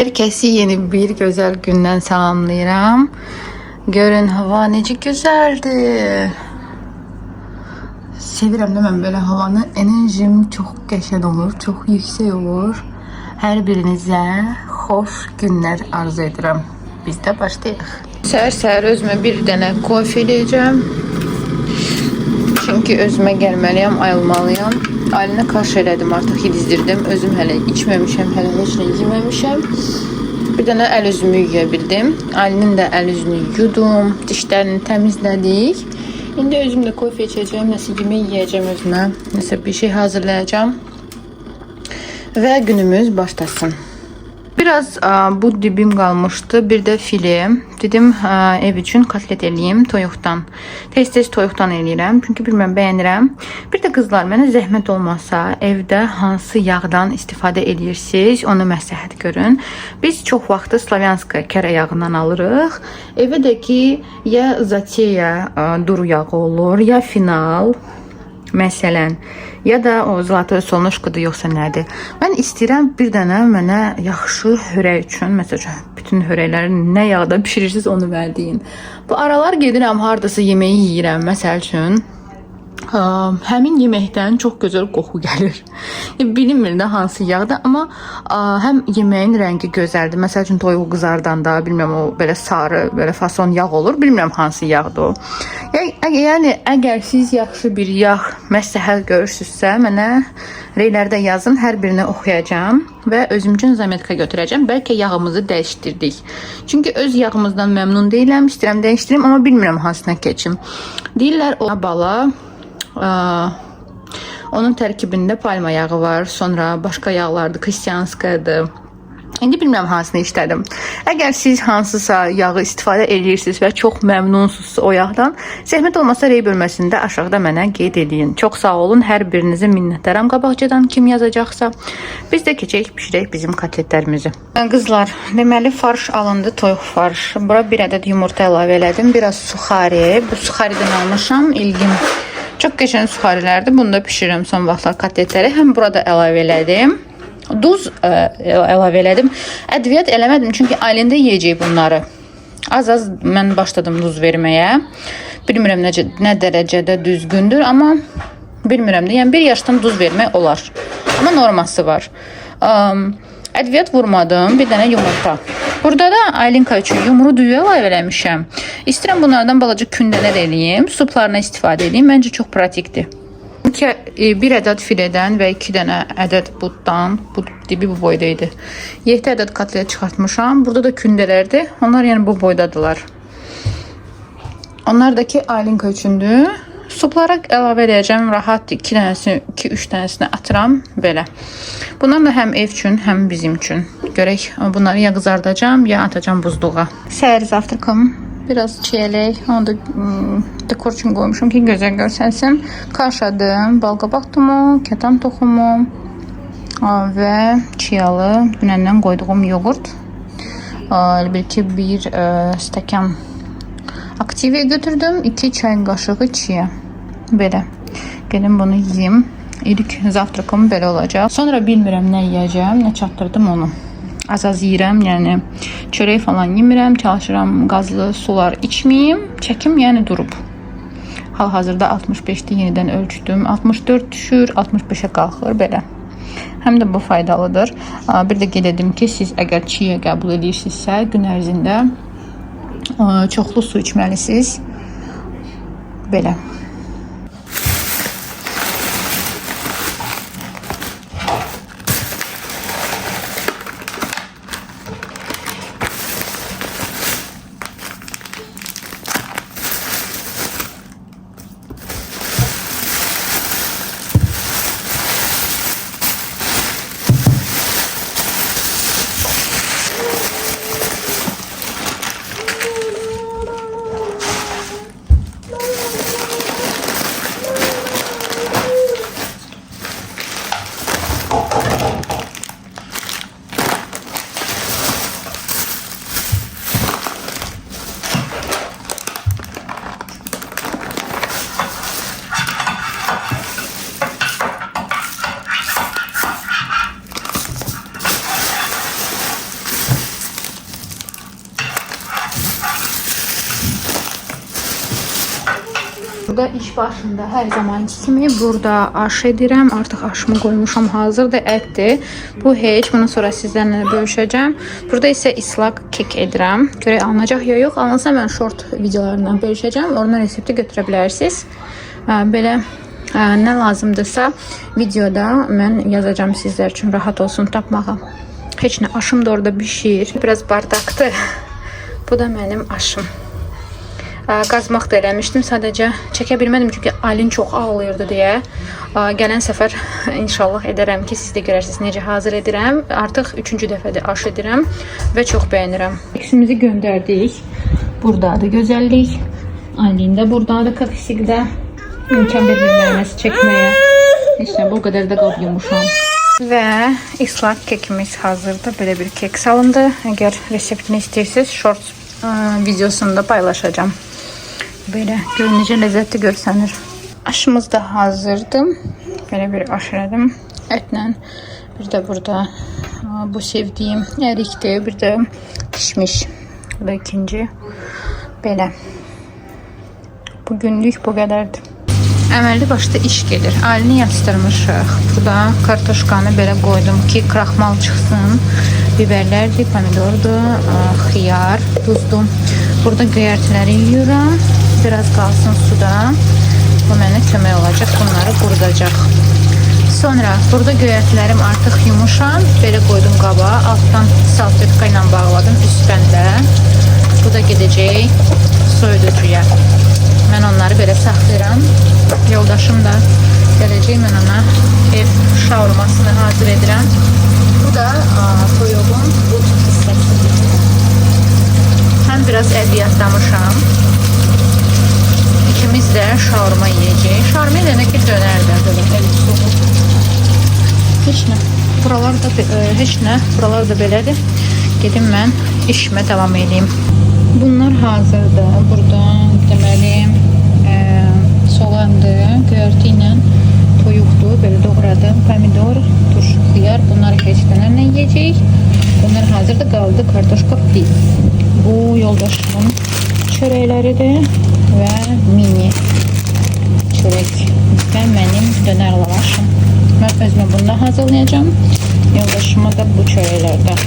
Herkesi yeni bir güzel günden salamlayıram. Görün hava necə gözəldir. Sevirəm də mən belə havanı. Enerjim çox qəşəng olur, çox yüksək olur. Hər birinizə xoş günlər arzu edirəm. Biz də başlayaq. Səhər-səhər özümə bir dənə kofe eləyəcəm. Çünki özümə gəlməliyəm, ayılmalıyam. Alinə qarşı elədim, artıq yedizdirdim. Özüm hələ içməmişəm, hələ heç nə yeməmişəm. Bir dənə əl üzümü yuya bildim. Alinin də əl üzünü yudum, dişlərini təmizlədik. İndi özüm də kofe içəcəm, nəsə yemək yiyəcəm özümə. Nəsə bir şey hazırlayacağım. Və günümüz başlasın. Biraz bu dibim qalmışdı. Bir də file. Dedim ev üçün kotlet eləyim toyuqdan. Tez-tez toyuqdan eləyirəm. Çünki bilməm, bəyənirəm. Bir də qızlar, mənə zəhmət olmasa evdə hansı yağdan istifadə edirsiniz, onu məsləhət görün. Biz çox vaxtı Slavyanska kərə yağından alırıq. Evə də ki, ya Zateya duru yağı olur, ya Final. Məsələn, ya da o zlatoy solnoşkadır, yoxsa nədir? Mən istəyirəm bir dənə mənə yaxşı hörək üçün, məsələn, bütün hörəkləri nə yağda pişirirsiniz onu verdiyin. Bu aralar gedirəm, hardasa yeməyi yiyirəm, məsəl üçün. Həmin yeməkdən çox gözəl qoxu gəlir. Bilinmir də hansı yağda, amma həm yeməyin rəngi gözəldir. Məsəl üçün toyuq qızardanda, bilmirəm, o belə sarı, belə fason yağ olur. Bilmirəm hansı yağdır o. Yəni əgər siz yaxşı bir yağ məsləhət görürsünüzsə, mənə reylərdə yazın, hər birini oxuyacağam və özüm üçün zametka götürəcəm. Bəlkə yağımızı dəyişdirdik. Çünki öz yağımızdan məmnun deyiləm, istəyirəm dəyişdirim, amma bilmirəm hansına keçim. Deyirlər o bala, onun tərkibində palma yağı var, sonra başqa yağlardır, kristianskadır. İndi bilmirəm hansını işlədim. Əgər siz hansısa yağı istifadə edirsiniz və çox məmnunsunuzsa o yağdan, zəhmət olmasa rey bölməsində aşağıda mənə qeyd edin. Çox sağ olun, hər birinizə minnətdaram qabaqcadan kim yazacaqsa. Biz də keçək, pişirək bizim kotletlərimizi. Qızlar, deməli farş alındı, toyuq farş. Bura bir ədəd yumurta əlavə elədim, biraz suxari. Bu suxaridən almışam, ilgim. Çox qəşəng suxarilərdir. Bunu da pişirirəm son vaxtlar kotletləri. Həm burada əlavə elədim. Duz əlavə elədim. Ədviyyat eləmədim, çünki ailində yeyəcək bunları. Az-az mən başladım duz verməyə. Bilmirəm nə dərəcədə düzgündür, amma bilmirəm də. Yəni 1 yaşdan duz vermək olar. Amma norması var. Ədviyyat vurmadım. Bir dənə yumurta. Burada da Aylinka üçün yumru düyü əlavə eləmişəm. İstəyirəm bunlardan balaca kündələr eləyim. Suplarına istifadə edeyim. Məncə çox pratikdir. Bir ədəd filedən və 2 dənə ədəd buddan, bu dibi bu boydaydı. 7 ədəd kotlet çıxartmışam. Burada da kündələrdir. Onlar yəni bu boydadılar. Onlar da ki Aylinka üçündür. Suplara əlavə edəcəm, rahatdır. 2-3 dənəsini atıram belə. Bunlar da həm ev üçün, həm bizim üçün. Görək, bunları ya qızardacağım, ya atacağım buzluğa. Səhər zavtrakım. Biraz çiyələk, onu da dekor üçün qoymuşum ki, gözəl görsənsin. Kaşadım, balqabaq tumu, kətan toxumu və çiyalı, dünəndən qoyduğum yoğurt. Belki bir stəkan aktiviya götürdüm, 2 çay qaşığı çiyə. Belə, gəlin bunu yiyeyim. İlk zavtrakım belə olacaq. Sonra bilmirəm nə yiyəcəm, nə çatdırdım onu. Az-az yiyirəm, yəni çörək falan yemirəm, çalışıram qazlı sular içməyim, çəkim yəni durub. Hal-hazırda 65-də yenidən ölçdüm, 64 düşür, 65-ə qalxır, belə. Həm də bu faydalıdır. Bir də qeyd edim ki, siz əgər çiyə qəbul edirsinizsə, gün ərzində çoxlu su içməlisiniz, belə. burada iş başında hər zamanki kimi burada aş edirəm. Artıq aşımı qoymuşam, hazırdır, ətdir. Bu heç, bundan sonra sizlərlə bölüşəcəm. Burada isə islaq kek edirəm. Görək alınacaq ya yox. Alınsa mən short videolarından bölüşəcəm. Oradan resepti götürə bilərsiniz. Belə nə lazımdırsa videoda mən yazacağım sizlər üçün rahat olsun tapmağa. Heç nə, aşım da orada bişir. Biraz bardaqdır. Bu da mənim aşım. Qazmaq da eləmişdim. Sadəcə çəkə bilmədim çünki Alin çox ağlayırdı deyə. Gələn səfər inşallah edərəm ki, siz də görərsiniz necə hazır edirəm. Artıq 3-cü dəfədir aş edirəm və çox bəyənirəm. İkisimizi göndərdik. Buradadır gözəllik. Alin də buradadır kafisikdə. İmkan verilməyəməsi çəkməyə. Heç nə, bu qədər də qab yumuşam. Və islaq kekimiz hazırdır. Belə bir kek salındı. Əgər reseptini istəyirsiniz, short videosunda paylaşacağım. Belə görün necə ləzzətli görsənir. Aşımız da hazırdır. Belə bir aş elədim ətlə. Bir də burada bu sevdiyim ərikdir. Bir də kişmiş. Bu da ikinci. Belə. Bugünlük bu qədərdir. Əməlli başda iş gedir. Alini yatışdırmışıq. Burada kartoşkanı belə qoydum ki, kraxmal çıxsın. Biberlərdir, pomidordur, xiyar, duzdur. Burada göyərtiləri yuyuram. Biraz qalsın suda. Bu mənə kömək olacaq. Bunları qurudacaq. Sonra burada göyərtilərim artıq yumuşam. Belə qoydum qaba. Altdan salfetka ilə bağladım. Üstdən də. Bu da gedəcək soyuducuya. Mən onları belə saxlayıram. Yoldaşım da gələcək. Mən ona ev şaurmasını hazır edirəm. Bu da toyuğun but hissəsidir. Həm biraz əziyyətlamışam. İkimiz də şaurma yiyəcəyik. Şaurma edənə ki, dönər də belə əli soğuk. Heç nə. Buralar da belədir. Gedim mən işimə davam edeyim. Bunlar hazırdır. Burada deməli soğandır, göyərti ilə toyuqdur. Belə doğradım. Pomidor, turşu, xiyar. Bunları keçdənlərlə yiyəcəyik. Bunlar hazırdır. Qaldı kartoşka pis. Bu yoldaşımın çörəkləridir və mini çörək və mənim dönər lavaşım. Mən özümə bunu hazırlayacağım. Yoldaşıma da bu çörəklərdən.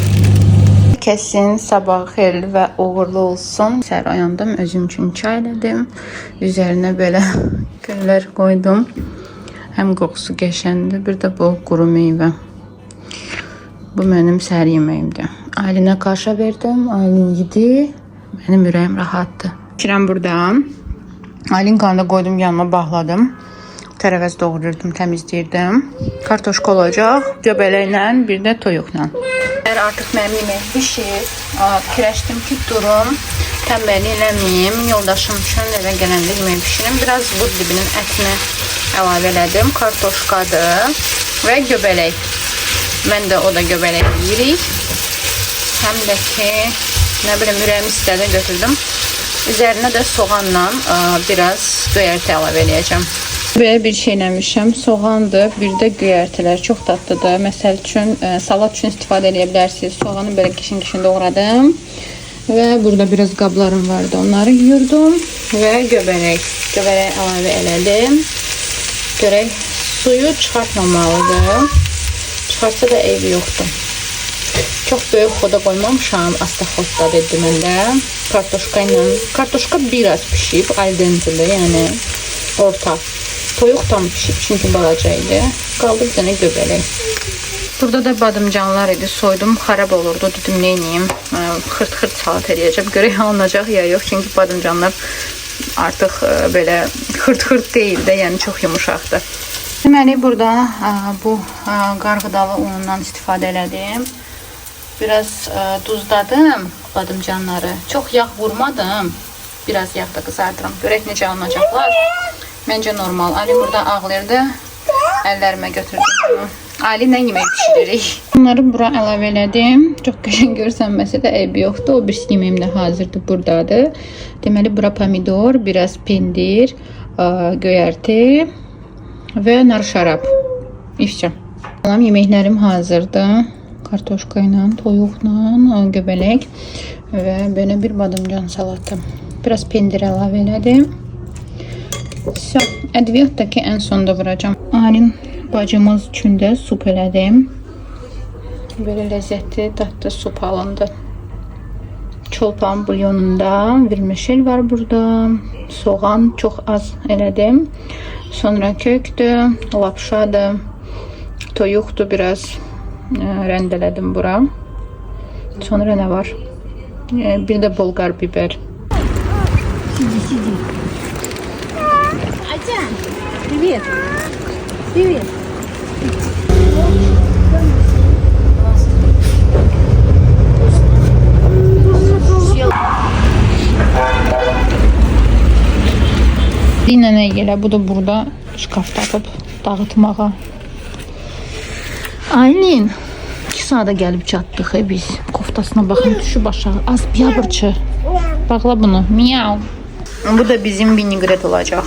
Kəsin sabah xeyirli və uğurlu olsun. Səhər oyandım, özüm üçün çay elədim. Üzərinə belə güllər qoydum. Həm qoxusu qəşəndir, bir də bu quru meyvə. Bu mənim səhər yeməyimdir. Alinə kaşa verdim, Alin yedi. Mənim ürəyim rahatdır. Kirəm burada. Alin qanda qoydum, yanıma bağladım. Tərəvəz doğrayırdım, təmizləyirdim. Kartoşka olacaq, göbələklə, bir də toyuqla. Artıq mənim yemək pişir. Fikirləşdim ki, durum, tənbəllik eləməyim. Yoldaşım üçün evə gələndə yemək pişirim. Biraz bu dibinin ətini əlavə elədim. Kartoşkadır və göbələk. Mən də o da göbələk yeyirik. Həm də ki, nə bilim, ürəyim istədi, götürdüm. Üzərinə də soğanla biraz göyərti əlavə eləyəcəm. Belə bir şey eləmişəm. Soğandır, bir də göyərtilər. Çox dadlıdır. Məsəl üçün, salat üçün istifadə edə bilərsiniz. Soğanı belə kişin-kişin doğradım. Və burada biraz qablarım vardı. Onları yuyurdum. Və göbələk əlavə elədim. Görək, suyu çıxartmamalıdır. Çıxarsa da eybi yoxdur. Çox böyük xoda qoymamışam. Asta xodda dedi məndə. Kartoşka ilə. Kartoşka biraz pişib. Al dentili, yəni orta. Toyuq tam pişib, çünki balaca idi. Qaldı bir dənə göbələk. Burada da badımcanlar idi. Soydum, xarab olurdu. Dedim, neyniyim? Xırt-xırt salat edəcəm. Görək alınacaq ya yox. Çünki badımcanlar artıq belə xırt-xırt deyil də, yəni çox yumuşaqdır. Deməli, burada bu qarğıdalı unundan istifadə elədim. Biraz duzladım badımcanları. Çox yağ vurmadım. Biraz yağ da qızardıram. Görək necə alınacaqlar. Məncə normal. Ali burada ağlayırdı. Əllərimə götürdüm. Ali ilə yemək pişiririk. Bunları bura əlavə elədim. Çox qəşəng görsənməsə də eybi yoxdur. O birisi yeməyim də hazırdır, buradadır. Deməli, bura pomidor, biraz pendir, göyərti və nar şarab. İfçə. Yeməklərim hazırdır. Kartoşka ilə, toyuqla, göbələk və belə bir badımcan salatı. Biraz pendir əlavə elədim. So, ədviyyatdakı ən sonda vuracağım. Aylin bacımız üçün də sup elədim. Böyle lezzetli, tatlı sup alındı. Çolpan bulyonunda vermişel var burada. Soğan çok az elədim. Sonra köktü, lapşadı, toyuqdu biraz rendeledim bura. Sonra ne var? Bir de bolgar biber. Сиди. Атя, привет. Привет. Dinlənə gələ, bu da burada şkaf tapıb dağıtmağa. Aylin, 2 saata gəlib çatdıq biz. Koftasına baxın, düşüb aşağı. Az biabırçı. Bağla bunu. Miau. Bu da bizim vinigret olacaq.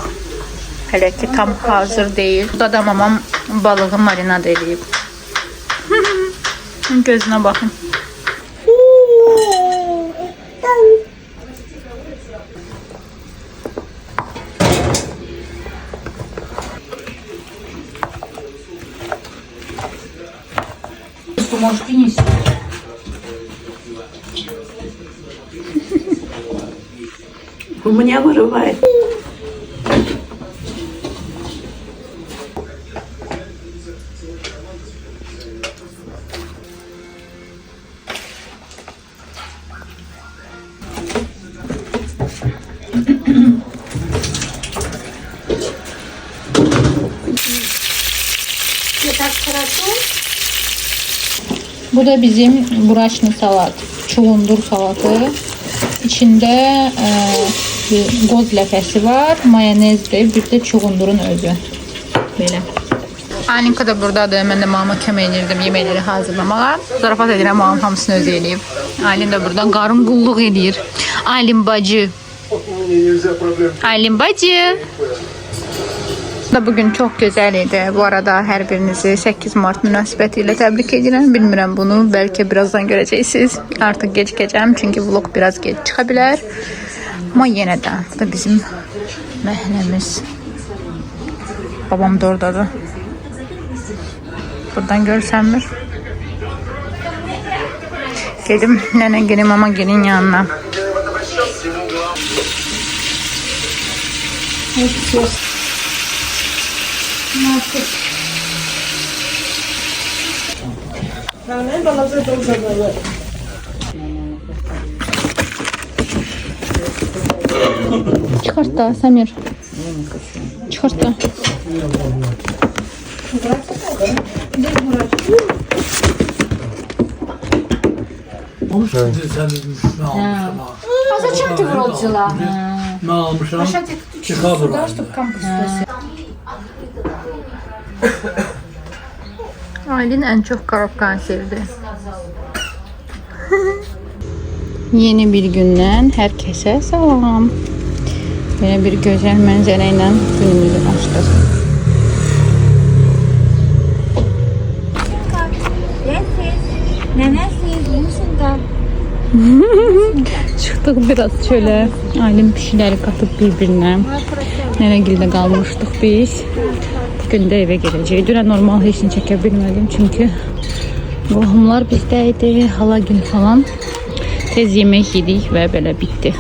Hələ ki tam hazır deyil. Bu da mamam balığı marinad edib. Gözünə baxın. Можешь принести. У меня вырывает. Bu da bizim buraşni salat. Çuğundur salatı. İçinde bir qoz ləfəsi var, mayonezdir, bir də çuğundurun özü. Belə. Alinka da buradadır. Mən də mamama kömək edirdim yeməkləri hazırlamağa. Zarafat edirəm, mamam hamısını özü eləyib. Aylin də burada qarın qulluq edir. Aylin bacı. Aylin bacı. Da bugün çok güzel idi. Bu arada her birinizi 8 Mart münasibətiyle təbrik edirəm. Bilmirəm bunu. Belki birazdan görəcəksiniz. Artık gecikəcəm çünkü vlog biraz geç çıxa bilər. Ama yenə də bu da bizim məhnəmiz. Babam da oradadır. Buradan görsənmir. Gedim nənə gelin ama gelin yanına. Çıkart da Samir. Çıkart da. А зачем ты в рот взяла? Aylin en çok karabkan sevdi. Yeni bir gündən hər kəsə salam. Belə bir gözəl mənzərə ilə günümüzü açdıq. Çıxdıq biraz çölə. Aylin pişiləri qatıb bir-birinə. Nənəgildə qalmışdıq biz. Bugün də evə gələcək. Dünən normal heç nə çəkə bilmədim çünki qohumlar bizdə idi, hala gün falan. Tez yemək yedik və belə bitdi.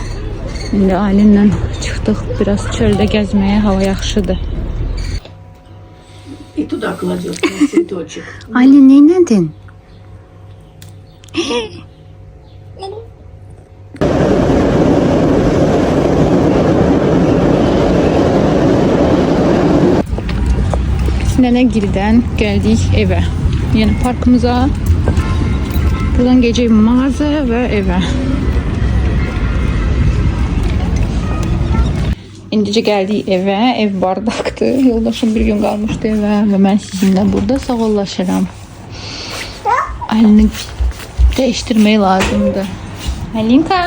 İndi Aylinlə çıxdıq biraz çöldə gəzməyə, hava yaxşıdır. И туда кладет цветочек. Aylin neynədin? Nənəgildən gəldik evə. Yəni parkımıza. Buradan gecə mağazaya və evə. İndicə gəldik evə. Ev bardaqdır. Yoldaşım bir gün qalmışdı evə və mən sizinlə burada sağollaşıram. Əlini dəyişdirmək lazımdır. Alinka.